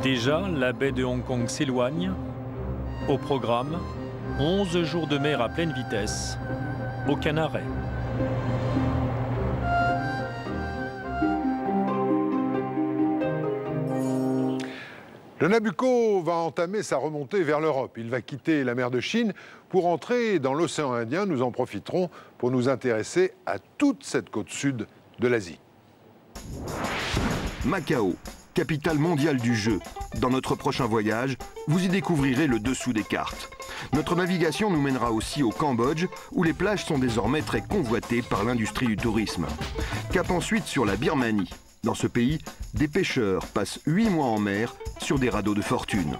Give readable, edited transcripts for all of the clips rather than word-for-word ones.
Déjà, la baie de Hong Kong s'éloigne. Au programme, 11 jours de mer à pleine vitesse. Aucun arrêt. Le Nabucco va entamer sa remontée vers l'Europe. Il va quitter la mer de Chine pour entrer dans l'océan Indien. Nous en profiterons pour nous intéresser à toute cette côte sud de l'Asie. Macao, capitale mondiale du jeu. Dans notre prochain voyage, vous y découvrirez le dessous des cartes. Notre navigation nous mènera aussi au Cambodge, où les plages sont désormais très convoitées par l'industrie du tourisme. Cap ensuite sur la Birmanie. Dans ce pays, des pêcheurs passent 8 mois en mer sur des radeaux de fortune.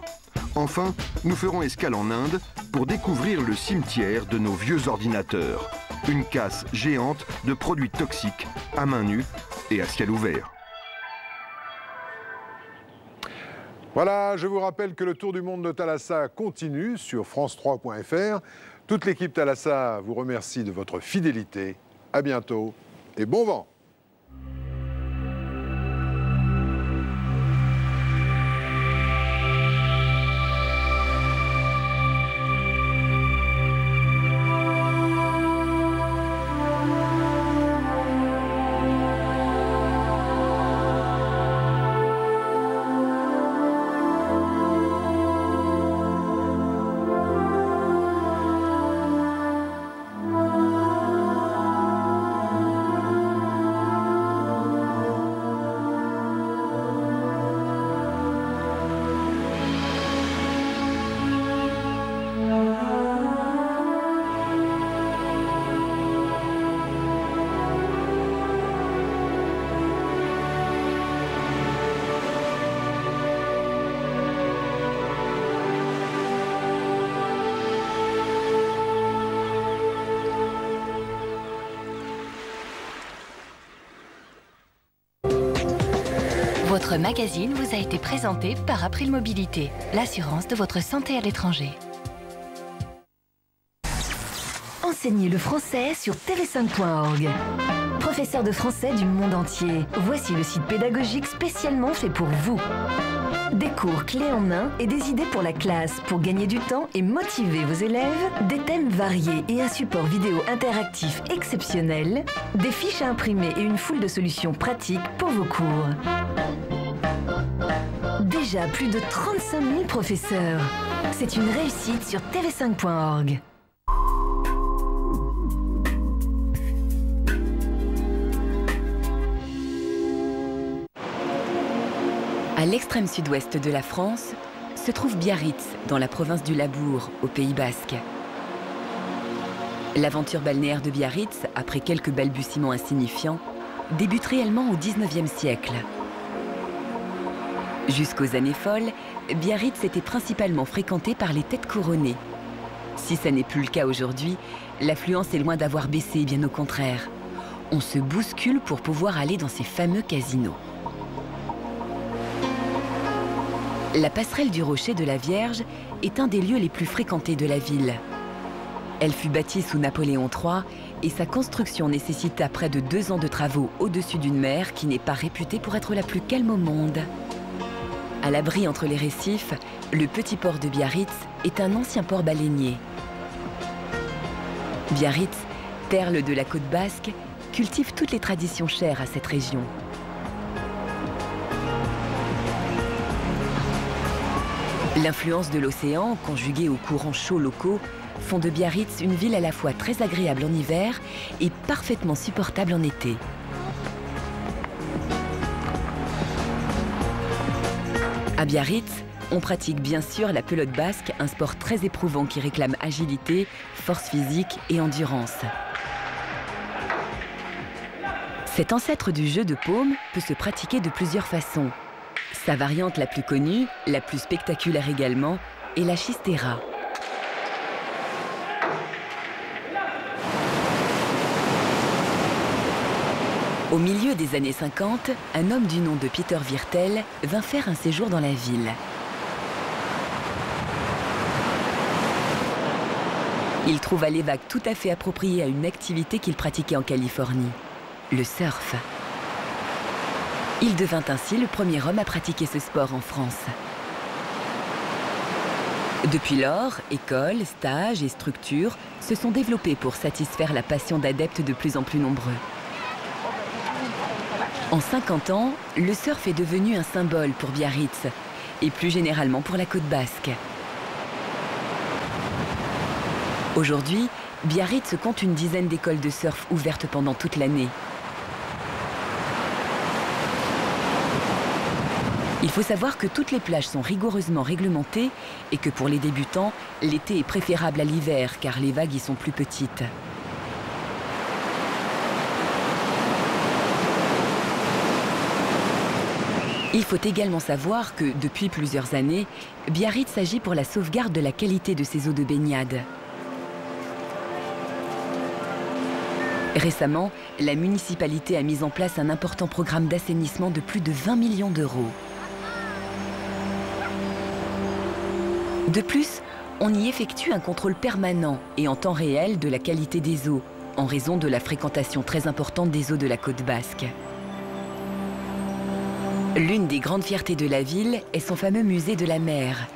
Enfin, nous ferons escale en Inde pour découvrir le cimetière de nos vieux ordinateurs. Une casse géante de produits toxiques à main nue et à ciel ouvert. Voilà, je vous rappelle que le Tour du monde de Thalassa continue sur france3.fr. Toute l'équipe Thalassa vous remercie de votre fidélité. À bientôt et bon vent. Votre magazine vous a été présenté par April Mobilité, l'assurance de votre santé à l'étranger. Enseignez le français sur tv5.org. Professeurs de français du monde entier, voici le site pédagogique spécialement fait pour vous. Des cours clés en main et des idées pour la classe pour gagner du temps et motiver vos élèves, des thèmes variés et un support vidéo interactif exceptionnel, des fiches à imprimer et une foule de solutions pratiques pour vos cours. Déjà plus de 35 000 professeurs. C'est une réussite sur tv5.org. À l'extrême sud-ouest de la France, se trouve Biarritz, dans la province du Labourd, au Pays Basque. L'aventure balnéaire de Biarritz, après quelques balbutiements insignifiants, débute réellement au XIXe siècle. Jusqu'aux années folles, Biarritz était principalement fréquentée par les têtes couronnées. Si ça n'est plus le cas aujourd'hui, l'affluence est loin d'avoir baissé, bien au contraire. On se bouscule pour pouvoir aller dans ces fameux casinos. La passerelle du Rocher de la Vierge est un des lieux les plus fréquentés de la ville. Elle fut bâtie sous Napoléon III et sa construction nécessita près de 2 ans de travaux au-dessus d'une mer qui n'est pas réputée pour être la plus calme au monde. À l'abri entre les récifs, le petit port de Biarritz est un ancien port baleinier. Biarritz, perle de la côte basque, cultive toutes les traditions chères à cette région. L'influence de l'océan, conjuguée aux courants chauds locaux, font de Biarritz une ville à la fois très agréable en hiver et parfaitement supportable en été. À Biarritz, on pratique bien sûr la pelote basque, un sport très éprouvant qui réclame agilité, force physique et endurance. Cet ancêtre du jeu de paume peut se pratiquer de plusieurs façons. Sa variante la plus connue, la plus spectaculaire également, est la chistera. Au milieu des années 50, un homme du nom de Peter Wirtel vint faire un séjour dans la ville. Il trouva les vagues tout à fait appropriées à une activité qu'il pratiquait en Californie, le surf. Il devint ainsi le premier homme à pratiquer ce sport en France. Depuis lors, écoles, stages et structures se sont développés pour satisfaire la passion d'adeptes de plus en plus nombreux. En 50 ans, le surf est devenu un symbole pour Biarritz et plus généralement pour la côte basque. Aujourd'hui, Biarritz compte une dizaine d'écoles de surf ouvertes pendant toute l'année. Il faut savoir que toutes les plages sont rigoureusement réglementées et que pour les débutants, l'été est préférable à l'hiver car les vagues y sont plus petites. Il faut également savoir que, depuis plusieurs années, Biarritz agit pour la sauvegarde de la qualité de ses eaux de baignade. Récemment, la municipalité a mis en place un important programme d'assainissement de plus de 20 millions d'euros. De plus, on y effectue un contrôle permanent et en temps réel de la qualité des eaux, en raison de la fréquentation très importante des eaux de la côte basque. L'une des grandes fiertés de la ville est son fameux musée de la mer.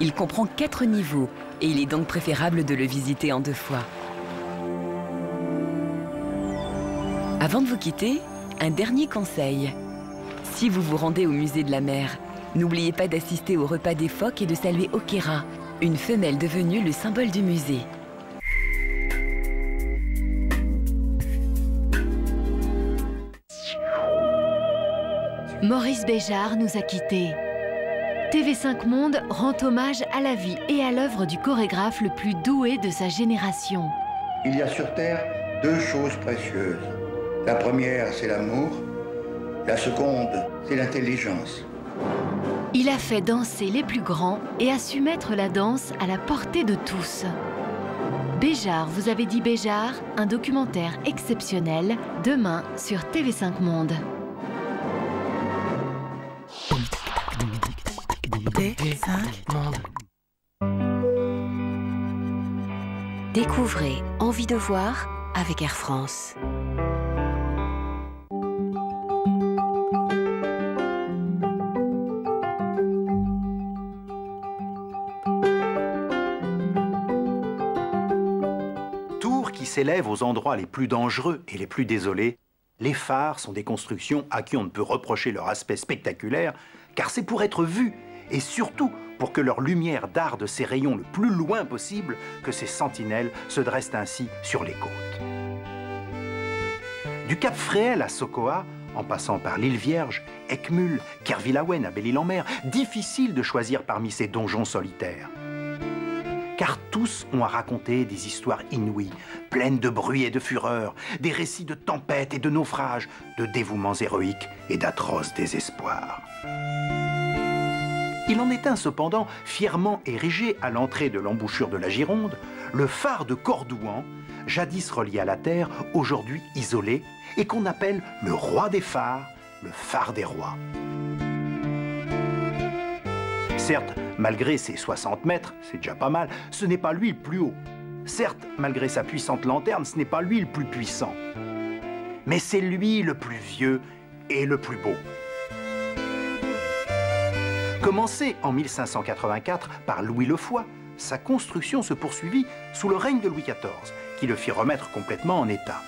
Il comprend 4 niveaux et il est donc préférable de le visiter en 2 fois. Avant de vous quitter, un dernier conseil. Si vous vous rendez au musée de la mer, n'oubliez pas d'assister au repas des phoques et de saluer Okera, une femelle devenue le symbole du musée. Maurice Béjart nous a quittés. TV5 Monde rend hommage à la vie et à l'œuvre du chorégraphe le plus doué de sa génération. Il y a sur Terre 2 choses précieuses. La première, c'est l'amour. La seconde, c'est l'intelligence. Il a fait danser les plus grands et a su mettre la danse à la portée de tous. Béjart, vous avez dit Béjart, un documentaire exceptionnel, demain sur TV5 Monde. TV5 Monde. Découvrez Envie de voir avec Air France. Tours qui s'élèvent aux endroits les plus dangereux et les plus désolés, les phares sont des constructions à qui on ne peut reprocher leur aspect spectaculaire, car c'est pour être vu et surtout pour que leur lumière darde ses rayons le plus loin possible que ces sentinelles se dressent ainsi sur les côtes. Du Cap Fréhel à Sokoa, en passant par l'île Vierge, Eckmühl, Kervilawen à Belle-Île-en-Mer, difficile de choisir parmi ces donjons solitaires. Car tous ont à raconter des histoires inouïes, pleines de bruit et de fureur, des récits de tempêtes et de naufrages, de dévouements héroïques et d'atroces désespoirs. Il en est un cependant fièrement érigé à l'entrée de l'embouchure de la Gironde, le phare de Cordouan, jadis relié à la terre, aujourd'hui isolé, et qu'on appelle le roi des phares, le phare des rois. Certes, malgré ses 60 mètres, c'est déjà pas mal, ce n'est pas lui le plus haut. Certes, malgré sa puissante lanterne, ce n'est pas lui le plus puissant. Mais c'est lui le plus vieux et le plus beau. Commencé en 1584 par Louis le Foix, sa construction se poursuivit sous le règne de Louis XIV, qui le fit remettre complètement en état.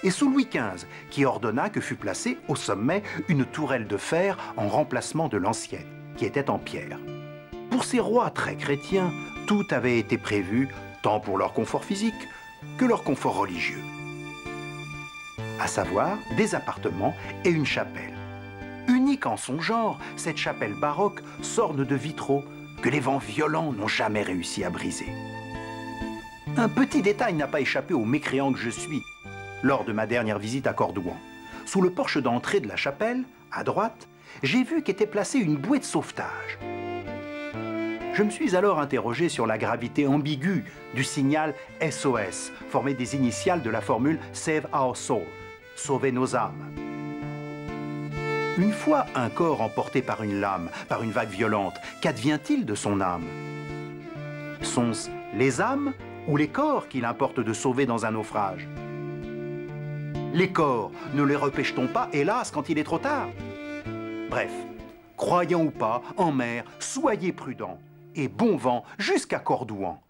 Et sous Louis XV, qui ordonna que fût placée au sommet une tourelle de fer en remplacement de l'ancienne, qui était en pierre. Pour ces rois très chrétiens, tout avait été prévu, tant pour leur confort physique que leur confort religieux. À savoir des appartements et une chapelle. Unique en son genre, cette chapelle baroque s'orne de vitraux que les vents violents n'ont jamais réussi à briser. Un petit détail n'a pas échappé au mécréant que je suis lors de ma dernière visite à Cordouan. Sous le porche d'entrée de la chapelle, à droite, j'ai vu qu'était placée une bouée de sauvetage. Je me suis alors interrogé sur la gravité ambiguë du signal SOS, formé des initiales de la formule « Save our soul », « Sauver nos âmes ». Une fois un corps emporté par une lame, par une vague violente, qu'advient-il de son âme? Sont-ce les âmes ou les corps qu'il importe de sauver dans un naufrage? Les corps, ne les repêche-t-on pas, hélas, quand il est trop tard? Bref, croyant ou pas, en mer, soyez prudents et bon vent jusqu'à Cordouan.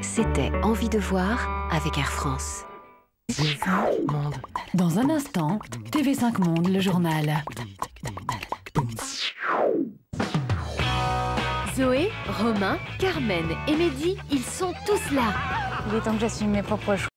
C'était Envie de voir avec Air France. TV5 Monde. Dans un instant, TV5 Monde, le journal. Zoé, Romain, Carmen et Mehdi, ils sont tous là. Il est temps que j'assume mes propres choix.